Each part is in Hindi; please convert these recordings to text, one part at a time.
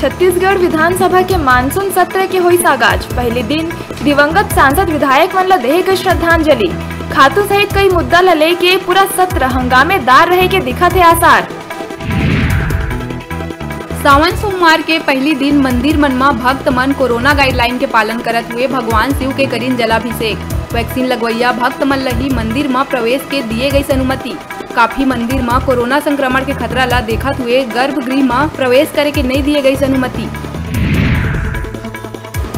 छत्तीसगढ़ विधानसभा के मानसून सत्र के हुई आगाज। पहले दिन दिवंगत सांसद विधायक मन ला देहे गई श्रद्धांजलि। खातू सहित कई मुद्दा ला लेके पूरा सत्र हंगामेदार रहे के दिखत है आसार। सावन सोमवार के पहली दिन मंदिर मन में भक्त मन कोरोना गाइडलाइन के पालन करत हुए भगवान शिव के करीन जलाभिषेक। वैक्सीन लगवैया भक्त मन ला ही मंदिर में प्रवेश के दिए गई अनुमति। काफी मंदिर में कोरोना संक्रमण के खतरा ला देखत हुए गर्भगृह में प्रवेश करे के नहीं दिए गई अनुमति।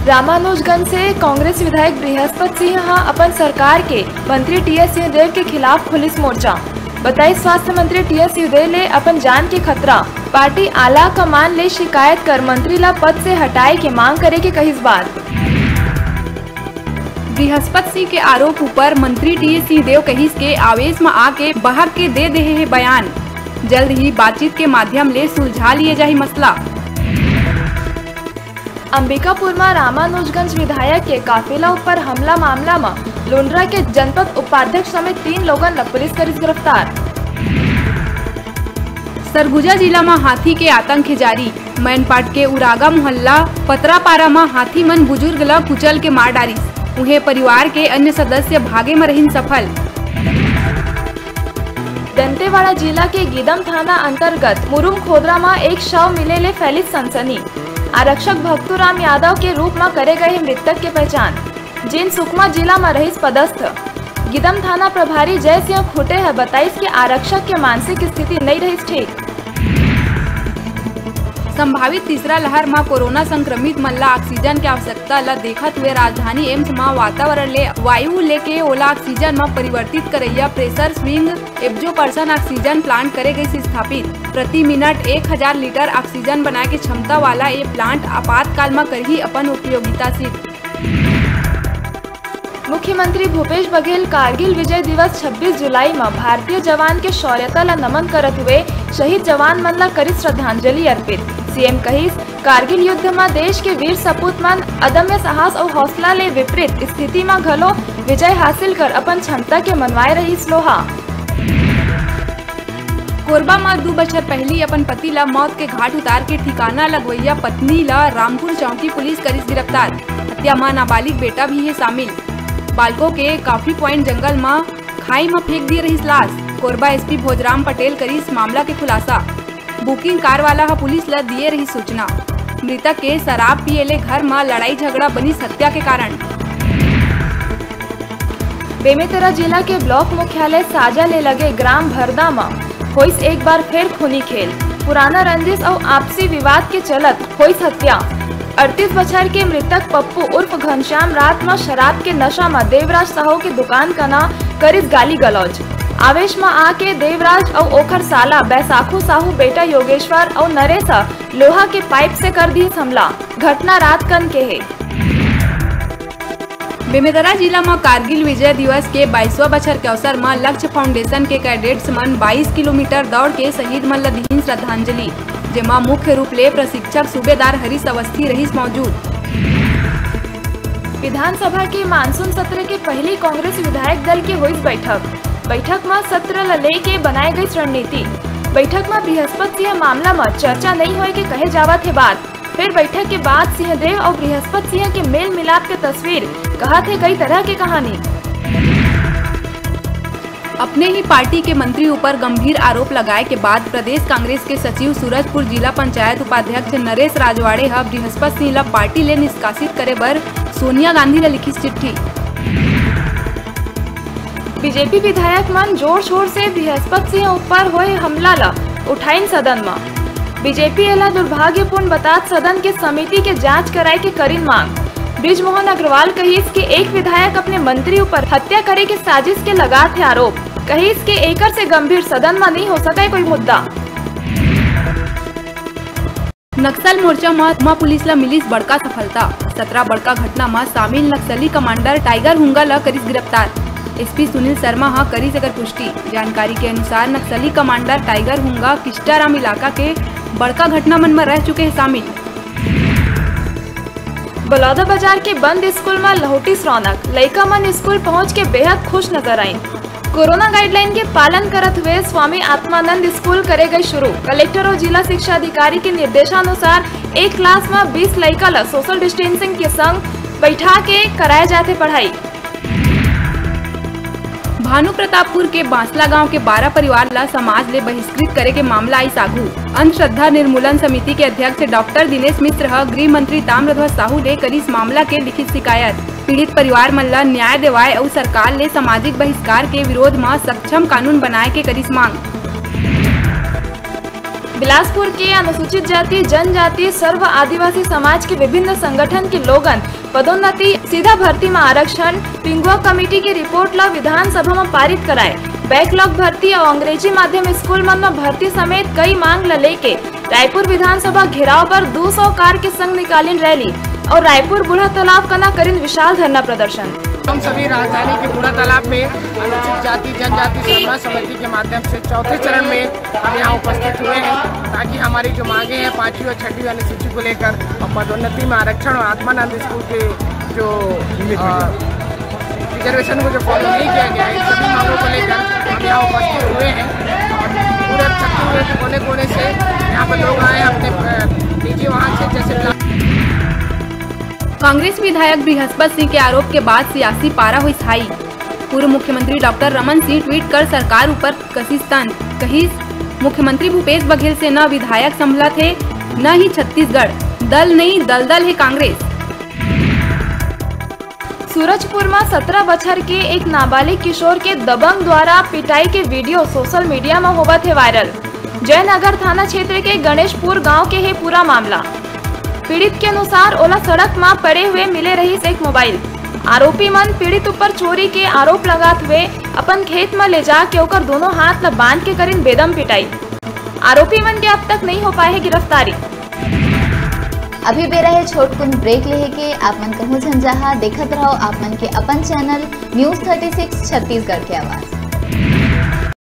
रामानुजगंज से कांग्रेस विधायक बृहस्पति सिंह अपन सरकार के मंत्री टी.एस. सिंहदेव के खिलाफ पुलिस मोर्चा। बताई स्वास्थ्य मंत्री टी.एस. सिंहदेव ले अपन जान के खतरा। पार्टी आला कमान ले शिकायत कर मंत्री ला पद से हटाए के मांग करे के कहिस बात। बृहस्पति सिंह के आरोप ऊपर मंत्री टी.एस. सिंहदेव कहिस के आवेश में आके बाहर के दे है बयान। जल्द ही बातचीत के माध्यम ले सुलझा लिए जाही मसला। अंबिकापुर में रामानुजगंज विधायक के काफिला ऊपर हमला मामला में लुंड्रा के जनपद उपाध्यक्ष समेत 3 लोगन ला पुलिस करिस गिरफ्तार। सरगुजा जिला में हाथी के आतंक जारी। मैनपाट के उरागा मोहल्ला पतरापारा में हाथी मन बुजुर्ग ला कुचल के मार डारिस। उन्हें परिवार के अन्य सदस्य भागे में रहिन सफल। दंतेवाड़ा जिला के गीदम थाना अंतर्गत मुरुम खोदरा में एक शव मिले ले फैली सनसनी। आरक्षक भक्तूराम यादव के रूप में करे गए मृतक के पहचान, जिन सुकमा जिला में रहीस पदस्थ। गीदम थाना प्रभारी जय सिंह खुटे है बताइस कि आरक्षक के मानसिक स्थिति नहीं रही ठीक। संभावित तीसरा लहर में कोरोना संक्रमित मन ला ऑक्सीजन के आवश्यकता ला देखत हुए राजधानी एम्स में वातावरण ले वायु लेके ओला ऑक्सीजन में परिवर्तित करैया pressure swing absorption oxygen plant करे गई स्थापित। प्रति मिनट 1000 लीटर ऑक्सीजन बनाए के क्षमता वाला ये प्लांट आपातकाल में करही अपन उपयोगिता सिद्ध। मुख्यमंत्री भूपेश बघेल कारगिल विजय दिवस 26 जुलाई में भारतीय जवान के शौर्यता ला नमन करत हुए शहीद जवान मन ला करी श्रद्धांजलि अर्पित। सीएम कहिस कारगिल युद्ध में देश के वीर सपूत मन अदम्य साहस और हौसला ले विपरीत स्थिति में घलो विजय हासिल कर अपन क्षमता के मनवाए रही लोहा। कोरबा में 2 बछर पहली अपन पति ला मौत के घाट उतार के ठिकाना लगवैया पत्नी ला रामपुर चौकी पुलिस करिस गिरफ्तार। हत्या में नाबालिग बेटा भी है शामिल। बालकों के काफी पॉइंट जंगल में खाई में फेंक दिए रही लाश। कोरबा एसपी भोजराम पटेल करीस मामला के खुलासा। बुकिंग कार वाला पुलिस ला दिए रही सूचना। मृतक के शराब पिएले घर में लड़ाई झगड़ा बनी हत्या के कारण। बेमेतरा जिला के ब्लॉक मुख्यालय साजा ले लगे ग्राम भरदा में होइस एक बार फिर खूनी खेल। पुराना रंजिश और आपसी विवाद के चलत होइस हत्या। 38 बछर के मृतक पप्पू उर्फ घनश्याम रात में शराब के नशा में देवराज साहू की दुकान का ना करिस गाली गलौज। आवेश में आके देवराज और ओखर साला बैसाखू साहू बेटा योगेश्वर और नरेश लोहा के पाइप से कर दी हमला। घटना रात कन के है। बेमेतरा जिला में कारगिल विजय दिवस के 22वां बछर के अवसर में लक्ष्य फाउंडेशन के कैडेट्स मन 22 किलोमीटर दौड़ के शहीद मन ला दीन श्रद्धांजलि, जेमा मुख्य रूप ले प्रशिक्षक सूबेदार हरीश अवस्थी रहीस मौजूद। विधानसभा के मानसून सत्र के पहली कांग्रेस विधायक दल की हुई बैठक में सत्र ला लेके बनाए गई रणनीति। बैठक में बृहस्पति सिंह मामला में चर्चा नहीं हुई के कहे जावत है बात। फिर बैठक के बाद सिंहदेव और बृहस्पति सिंह के मेल मिलाप के तस्वीर कहा थे कई तरह की कहानी। अपने ही पार्टी के मंत्री ऊपर गंभीर आरोप लगाए के बाद प्रदेश कांग्रेस के सचिव सूरजपुर जिला पंचायत उपाध्यक्ष नरेश राजवाड़े हा बृहस्पति सिंह ला पार्टी ले निष्कासित करे बर सोनिया गांधी ला लिखी चिट्ठी। बीजेपी विधायक मन जोर शोर से बृहस्पति सिंह ऊपर हुए हमला ला उठाइन सदन में। बीजेपी एला दुर्भाग्यपूर्ण बतात सदन के समिति के जांच कराए के करीन मांग। ब्रिजमोहन अग्रवाल कहिस कि एक विधायक अपने मंत्री ऊपर हत्या करे के साजिश के लगा थे आरोप। कहिस कि एकर से गंभीर सदन में नहीं हो सका कोई मुद्दा। नक्सल मोर्चा में पुलिस ला मिलिस बड़का सफलता। 17 बड़का घटना में शामिल नक्सली कमांडर टाइगर हुंगा ला करिस गिरफ्तार। एसपी सुनील शर्मा हा करिस एकर पुष्टि। जानकारी के अनुसार नक्सली कमांडर टाइगर हुंगा किस्टाराम इलाका के बड़का घटना मन में रह चुके हैं शामिल। बलौदा बाजार के बंद स्कूल में लहोटी रौनक। लइका मन स्कूल पहुंच के बेहद खुश नजर आई। कोरोना गाइडलाइन के पालन करते हुए स्वामी आत्मानंद स्कूल करे गए शुरू। कलेक्टर और जिला शिक्षा अधिकारी के निर्देशानुसार एक क्लास में 20 लड़का ला सोशल डिस्टेंसिंग के संग बैठा के कराए जाते पढ़ाई। भानु प्रतापपुर के बांसला गांव के 12 परिवार ला समाज ले बहिष्कृत करे के मामला आई सागू। अंधश्रद्धा निर्मूलन समिति के अध्यक्ष डॉक्टर दिनेश मिश्र गृह मंत्री ताम्रध्वज साहू ले करीस मामला के लिखित शिकायत। पीड़ित परिवार मन ला न्याय देवाए और सरकार ले सामाजिक बहिष्कार के विरोध में सक्षम कानून बनाए के करीस मांग। बिलासपुर के अनुसूचित जाति जनजाति सर्व आदिवासी समाज के विभिन्न संगठन के लोगन पदोन्नति सीधा भर्ती में आरक्षण पिंगुआ कमेटी की रिपोर्ट ला विधानसभा में पारित कराए। बैकलॉग भर्ती और अंग्रेजी माध्यम स्कूल मन में भर्ती समेत कई मांग ला लेके रायपुर विधानसभा घेराव पर 200 कार के संग निकालिन रैली और रायपुर बूढ़ा तालाब कना करिन विशाल धरना प्रदर्शन। हम सभी राजधानी के बूढ़ा तालाब में अनुसूचित जाति जनजाति सर्वा समिति के माध्यम से चौथे चरण में हम यहाँ उपस्थित हुए हैं ताकि हमारी जो मांगे हैं 5वीं और 6वीं अनुसूची को लेकर और पदोन्नति में आरक्षण और आत्मानंद स्कूल के जो रिजर्वेशन को जो फॉलो नहीं किया गया है, इन सभी मांगों को लेकर हम यहाँ उपस्थित हुए हैं। और पूरे छत्तीसगढ़ के कोने कोने से यहाँ पर लोग आए अपने निजी वाहन से। जैसे कांग्रेस विधायक बृहस्पति सिंह के आरोप के बाद सियासी पारा हुई हाई। पूर्व मुख्यमंत्री डॉक्टर रमन सिंह ट्वीट कर सरकार ऊपर कसिस तन कहिस। मुख्यमंत्री भूपेश बघेल से न विधायक संभला थे न ही छत्तीसगढ़, दल नहीं दलदल है कांग्रेस। सूरजपुर में 17 बछर के एक नाबालिग किशोर के दबंग द्वारा पिटाई के वीडियो सोशल मीडिया में होगा थे वायरल। जयनगर थाना क्षेत्र के गणेशपुर गांव के है पूरा मामला। पीड़ित के अनुसार ओला सड़क में पड़े हुए मिले रही एक मोबाइल। आरोपी मन पीड़ित ऊपर चोरी के आरोप लगाते हुए अपन खेत में ले जा के ओकर दोनों हाथ ला बांध के करीन बेदम पिटाई। आरोपी मन के अब तक नहीं हो पाए है गिरफ्तारी। अभी बेरा है छोटकुन ब्रेक लेहे के आप मन कहूँ झंझाहा देखत रहो आप मन के अपन चैनल न्यूज़ 36 छत्तीसगढ़ के आवाज।